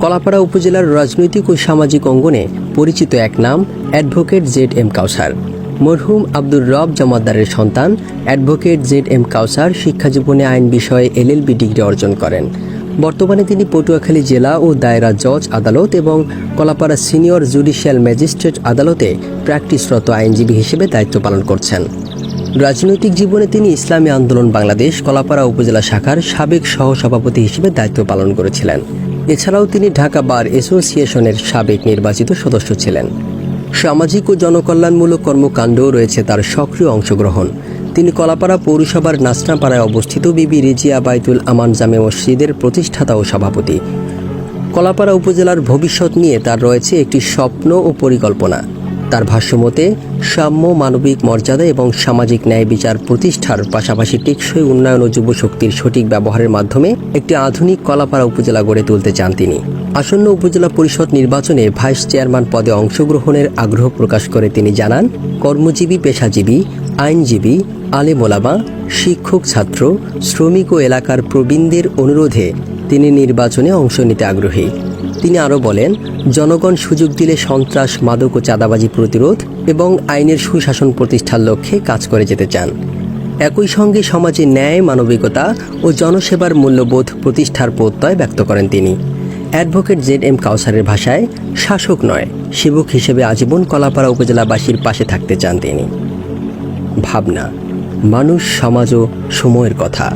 কলাপাড়া উপজেলার রাজনৈতিক ও সামাজিক অঙ্গনে পরিচিত এক নাম অ্যাডভোকেট ZM কাউসার। মরহুম আব্দুর রব জমাদ্দারের সন্তান অ্যাডভোকেট ZM কাউসার শিক্ষাজীবনে আইন বিষয়ে LLB ডিগ্রি অর্জন করেন। বর্তমানে তিনি পটুয়াখালী জেলা ও দায়রা জজ আদালত এবং কলাপাড়া সিনিয়র জুডিশিয়াল ম্যাজিস্ট্রেট আদালতে প্র্যাকটিসরত আইনজীবী হিসেবে দায়িত্ব পালন করছেন। রাজনৈতিক জীবনে তিনি ইসলামী আন্দোলন বাংলাদেশ কলাপাড়া উপজেলা শাখার সাবেক সহসভাপতি হিসেবে দায়িত্ব পালন করেছিলেন। এছাড়াও তিনি ঢাকা বার অ্যাসোসিয়েশনের সাবেক নির্বাচিত সদস্য ছিলেন। সামাজিক ও জনকল্যাণমূলক কর্মকাণ্ডেও রয়েছে তার সক্রিয় অংশগ্রহণ। তিনি কলাপাড়া পৌরসভার নাসনাপাড়ায় অবস্থিত বিবি রিজিয়া বাইতুল আমান জামে মসজিদের প্রতিষ্ঠাতা ও সভাপতি। কলাপাড়া উপজেলার ভবিষ্যৎ নিয়ে তার রয়েছে একটি স্বপ্ন ও পরিকল্পনা। তার ভাষ্যমতে সাম্য, মানবিক মর্যাদা এবং সামাজিক ন্যায় বিচার প্রতিষ্ঠার পাশাপাশি টেকসই উন্নয়ন ও যুবশক্তির সঠিক ব্যবহারের মাধ্যমে একটি আধুনিক কলাপাড়া উপজেলা গড়ে তুলতে চান তিনি। আসন্ন উপজেলা পরিষদ নির্বাচনে ভাইস চেয়ারম্যান পদে অংশগ্রহণের আগ্রহ প্রকাশ করে তিনি জানান, কর্মজীবী, পেশাজীবী, আইনজীবী, আলেম ওলামা, শিক্ষক, ছাত্র, শ্রমিক ও এলাকার প্রবীণদের অনুরোধে তিনি নির্বাচনে অংশ নিতে আগ্রহী। তিনি আরও বলেন, জনগণ সুযোগ দিলে সন্ত্রাস, মাদক ও চাঁদাবাজি প্রতিরোধ এবং আইনের সুশাসন প্রতিষ্ঠার লক্ষ্যে কাজ করে যেতে চান। একই সঙ্গে সমাজে ন্যায়, মানবিকতা ও জনসেবার মূল্যবোধ প্রতিষ্ঠার প্রত্যয় ব্যক্ত করেন তিনি। অ্যাডভোকেট ZM কাউসারের ভাষায়, শাসক নয়, সেবক হিসেবে আজীবন কলাপাড়া উপজেলাবাসীর পাশে থাকতে চান তিনি। ভাবনা, মানুষ, সমাজ ও সময়ের কথা।